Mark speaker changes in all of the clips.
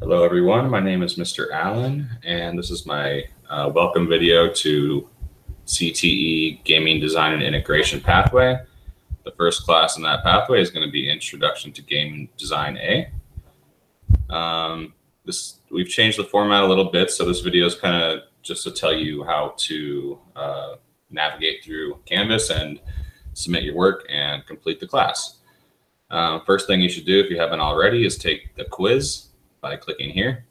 Speaker 1: Hello everyone, my name is Mr. Allen, and this is my welcome video to CTE Gaming Design and Integration Pathway. The first class in that pathway is going to be Introduction to Game Design A. We've changed the format a little bit, so this video is kind of just to tell you how to navigate through Canvas and submit your work and complete the class. First thing you should do, if you haven't already, is take the quiz by clicking here.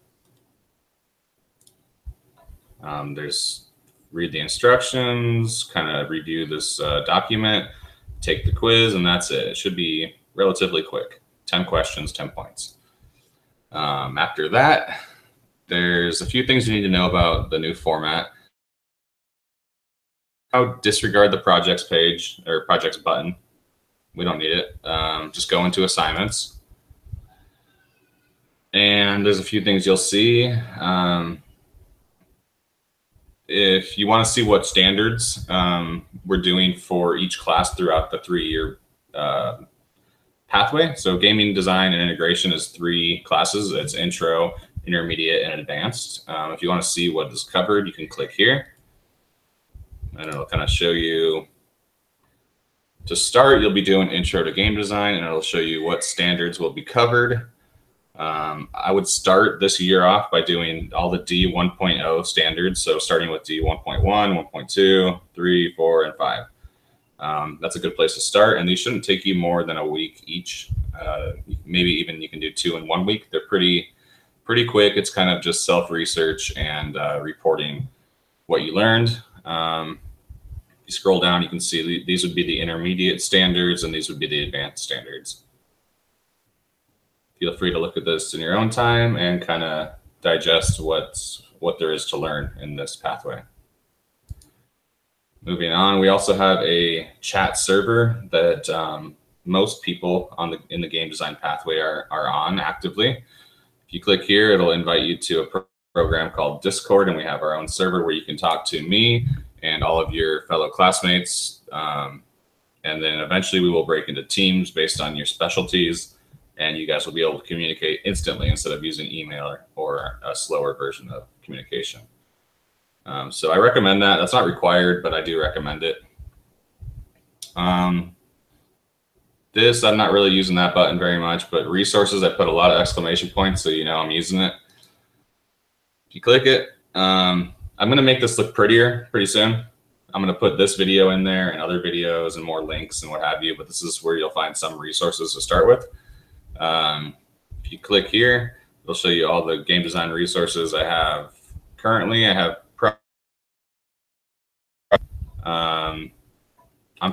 Speaker 1: Read the instructions, kind of review this document, take the quiz, and that's it. It should be relatively quick. 10 questions, 10 points. After that, there's a few things you need to know about the new format. I'll disregard the projects page or projects button. We don't need it. Just go into assignments. And there's a few things you'll see. If you want to see what standards we're doing for each class throughout the 3-year pathway. So gaming design and integration is 3 classes. It's intro, intermediate, and advanced. If you want to see what is covered, you can click here. And it'll kind of show you. To start, you'll be doing intro to game design, and it'll show you what standards will be covered. I would start this year off by doing all the D 1.0 standards. So starting with D 1.1, 1.2, 3, 4, and 5. That's a good place to start. And these shouldn't take you more than a week each. Maybe even you can do 2 in 1 week. They're pretty quick. It's kind of just self-research and reporting what you learned. You scroll down, you can see these would be the intermediate standards and these would be the advanced standards. Feel free to look at this in your own time and kind of digest what there is to learn in this pathway. Moving on, we also have a chat server that most people in the game design pathway are on actively. If you click here, it'll invite you to a program called Discord, and we have our own server where you can talk to me and all of your fellow classmates. And then eventually we will break into teams based on your specialties, and you guys will be able to communicate instantly instead of using email or a slower version of communication. So I recommend that. That's not required, but I do recommend it. I'm not really using that button very much, but resources, I put a lot of exclamation points so you know I'm using it. If you click it, I'm going to make this look prettier pretty soon. I'm going to put this video in there and other videos and more links and what have you, but this is where you'll find some resources to start with. If you click here, it'll show you all the game design resources I have currently. I'm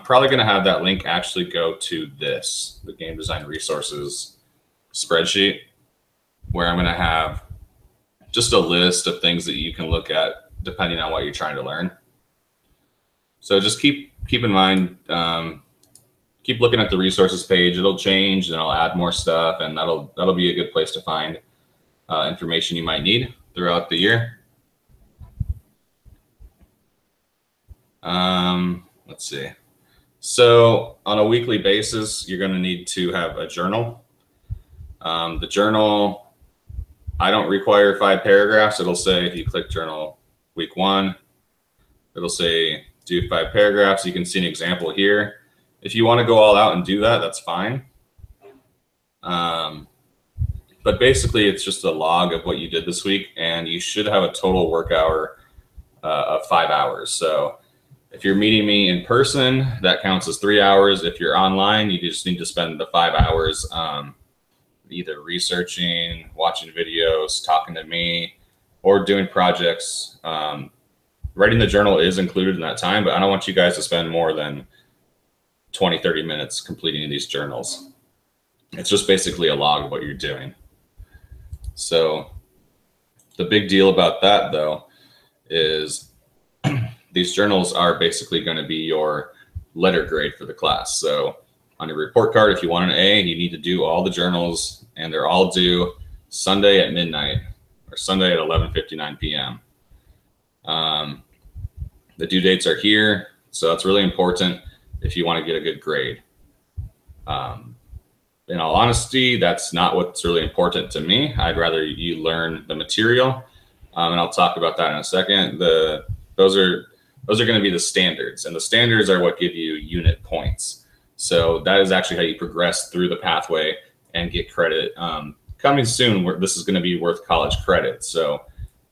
Speaker 1: probably going to have that link actually go to the game design resources spreadsheet, where I'm going to have just a list of things that you can look at depending on what you're trying to learn. So just keep in mind, keep looking at the resources page. It'll change and I'll add more stuff, and that'll be a good place to find information you might need throughout the year. Let's see. So on a weekly basis, you're going to need to have a journal. The journal, I don't require 5 paragraphs. It'll say, if you click journal week 1, it'll say do 5 paragraphs. You can see an example here. If you want to go all out and do that, that's fine. But basically, it's just a log of what you did this week, and you should have a total work hour of 5 hours. So if you're meeting me in person, that counts as 3 hours. If you're online, you just need to spend the 5 hours either researching, watching videos, talking to me, or doing projects. Writing the journal is included in that time, but I don't want you guys to spend more than 20, 30 minutes completing these journals. It's just basically a log of what you're doing. So the big deal about that, though, is these journals are basically going to be your letter grade for the class. So on your report card, if you want an A, you need to do all the journals, and they're all due Sunday at midnight or Sunday at 11:59 p.m. The due dates are here, so that's really important if you want to get a good grade. in all honesty, that's not what's really important to me. I'd rather you learn the material, and I'll talk about that in a second. Those are going to be the standards, and the standards are what give you unit points. So that is actually how you progress through the pathway and get credit. Coming soon, this is going to be worth college credit. So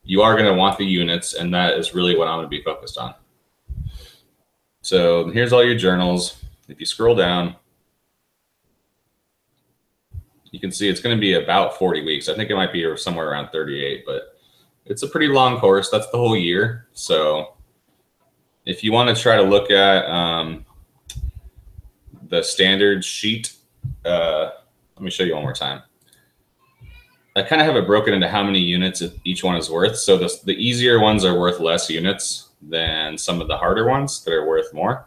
Speaker 1: you are going to want the units, and that is really what I'm going to be focused on. So here's all your journals. If you scroll down, you can see it's going to be about 40 weeks. I think it might be somewhere around 38, but it's a pretty long course. That's the whole year. So if you want to try to look at the standard sheet, let me show you one more time. I kind of have it broken into how many units each one is worth. So the easier ones are worth less units than some of the harder ones that are worth more.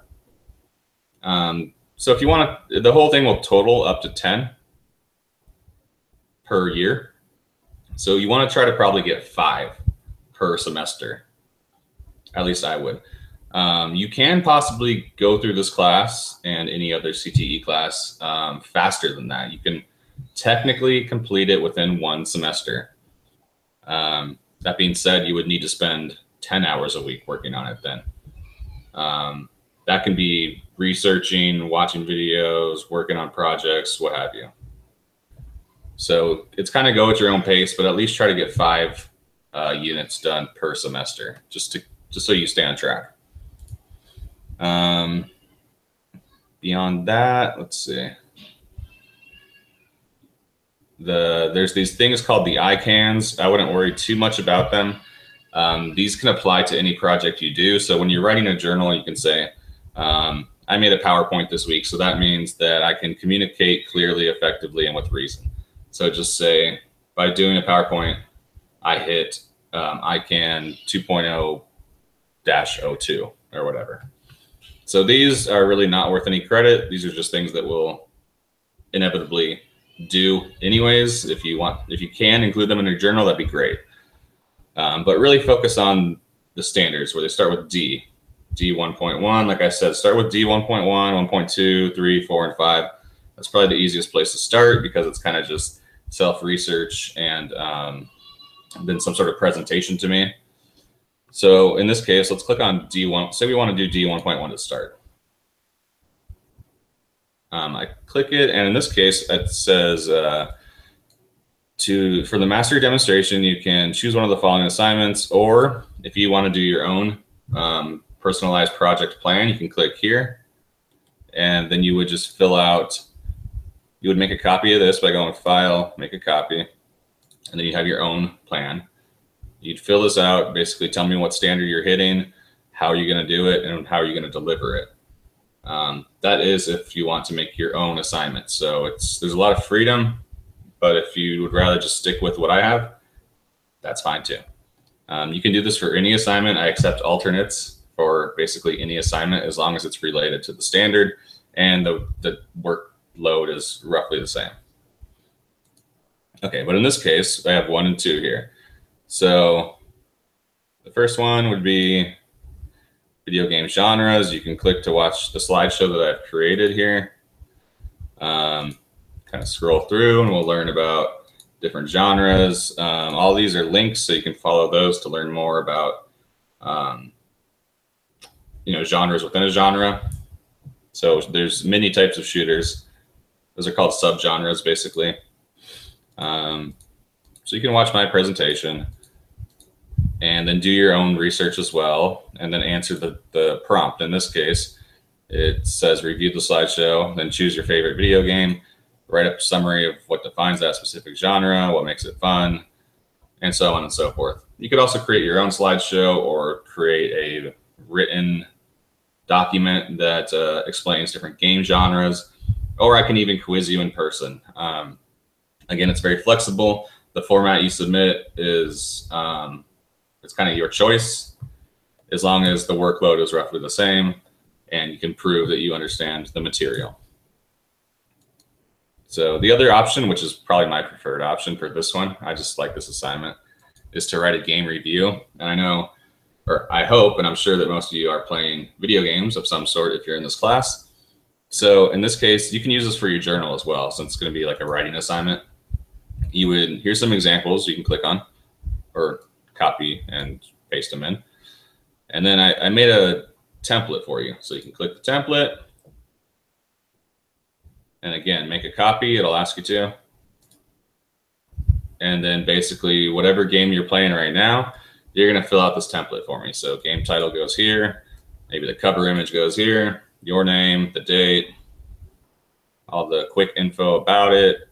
Speaker 1: So if you want to, the whole thing will total up to 10 per year. So you want to try to probably get 5 per semester. At least I would. You can possibly go through this class and any other CTE class faster than that. You can technically complete it within 1 semester. That being said, you would need to spend 10 hours a week working on it then. That can be researching, watching videos, working on projects, what have you. So it's kind of go at your own pace, but at least try to get 5 units done per semester, just so you stay on track. Beyond that, let's see. There's these things called the ICans. I wouldn't worry too much about them. These can apply to any project you do. So when you're writing a journal, you can say, I made a PowerPoint this week, so that means that I can communicate clearly, effectively, and with reason. So just say, by doing a PowerPoint, I hit ICANN 2.0-02 or whatever. So these are really not worth any credit. These are just things that will inevitably do anyways. If you can include them in your journal, that'd be great. But really focus on the standards where they start with D 1.1. Like I said, start with D 1.1, 1.2, 3, 4, and 5. That's probably the easiest place to start because it's kind of just self-research and then some sort of presentation to me. So in this case, let's click on D1. Say we want to do D 1.1 to start. I click it, and in this case, it says for the mastery demonstration, you can choose one of the following assignments, or if you want to do your own personalized project plan, you can click here, and then you would just fill out. You would make a copy of this by going File, Make a Copy, and then you have your own plan. You'd fill this out, basically tell me what standard you're hitting, how you're going to do it, and how are you going to deliver it. That is if you want to make your own assignment. So there's a lot of freedom, but if you would rather just stick with what I have, that's fine too. You can do this for any assignment. I accept alternates for basically any assignment as long as it's related to the standard and the workload is roughly the same. Okay, but in this case, I have 1 and 2 here. So the first one would be video game genres. You can click to watch the slideshow that I've created here. Kind of scroll through and we'll learn about different genres. All these are links, so you can follow those to learn more about genres within a genre. So there's many types of shooters. Those are called subgenres, basically. So you can watch my presentation and then do your own research as well, and then answer the prompt. In this case, it says review the slideshow, then choose your favorite video game, write up a summary of what defines that specific genre, what makes it fun, and so on and so forth. You could also create your own slideshow or create a written document that explains different game genres, or I can even quiz you in person. Again, it's very flexible. The format you submit is it's kind of your choice, as long as the workload is roughly the same and you can prove that you understand the material. So the other option, which is probably my preferred option for this one, I just like this assignment, is to write a game review. And I know, or I hope, and I'm sure that most of you are playing video games of some sort if you're in this class. So in this case, you can use this for your journal as well, since it's going to be like a writing assignment. Here's some examples you can click on or copy and paste them in. And then I made a template for you. So you can click the template. And again, make a copy. It'll ask you to. And then basically whatever game you're playing right now, you're going to fill out this template for me. So game title goes here. Maybe the cover image goes here. Your name, the date, all the quick info about it,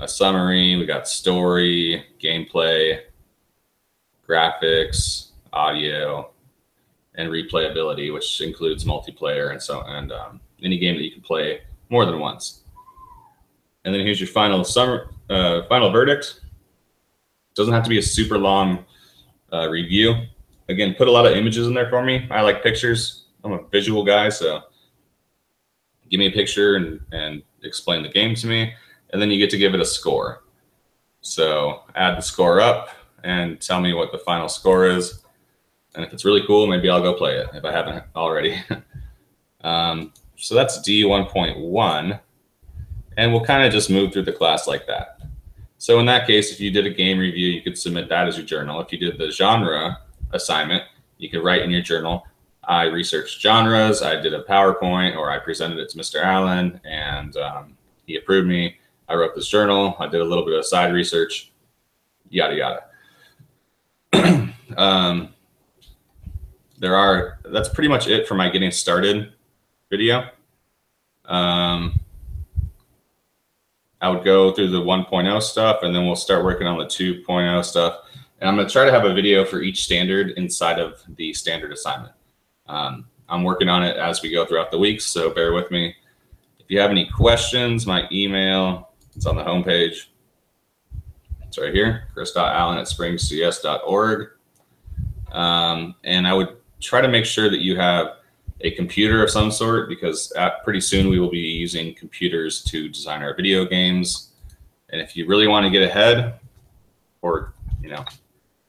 Speaker 1: a summary. We got story, gameplay, graphics, audio, and replayability, which includes multiplayer and any game that you can play more than once. And then here's your final verdict. Doesn't have to be a super long review. Again, put a lot of images in there for me. I like pictures. I'm a visual guy, so give me a picture and explain the game to me, and then you get to give it a score. So add the score up and tell me what the final score is. And if it's really cool, maybe I'll go play it if I haven't already. So that's D1.1. And we'll kind of just move through the class like that. So in that case, if you did a game review, you could submit that as your journal. If you did the genre assignment, you could write in your journal, I researched genres, I did a PowerPoint, or I presented it to Mr. Allen, and he approved me. I wrote this journal. I did a little bit of side research, yada, yada. That's pretty much it for my getting started video. I would go through the 1.0 stuff, and then we'll start working on the 2.0 stuff. And I'm going to try to have a video for each standard inside of the standard assignment. I'm working on it as we go throughout the weeks, so bear with me. If you have any questions, my email is on the homepage. It's right here, chris.allen@springscs.org. And I would try to make sure that you have a computer of some sort, because pretty soon we will be using computers to design our video games. And if you really want to get ahead, or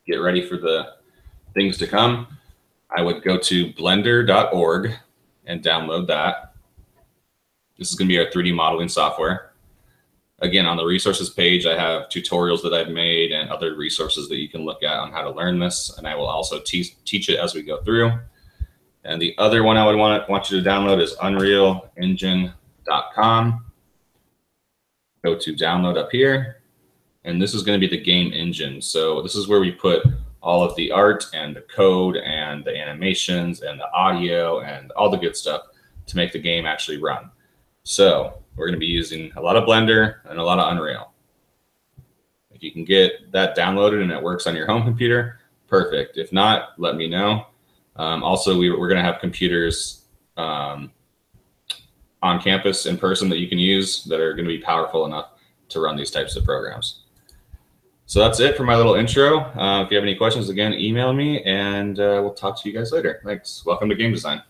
Speaker 1: get ready for the things to come, I would go to blender.org and download that. This is going to be our 3D modeling software. Again, on the resources page, I have tutorials that I've made and other resources that you can look at on how to learn this. And I will also teach it as we go through. And the other one I would want you to download is unrealengine.com. Go to download up here. And this is going to be the game engine. So this is where we put all of the art and the code and the animations and the audio and all the good stuff to make the game actually run. So we're going to be using a lot of Blender and a lot of Unreal. If you can get that downloaded and it works on your home computer, perfect. If not, let me know. Also, we're going to have computers on campus in person that you can use that are going to be powerful enough to run these types of programs. So that's it for my little intro. If you have any questions, again, email me, and we'll talk to you guys later. Thanks. Welcome to Game Design.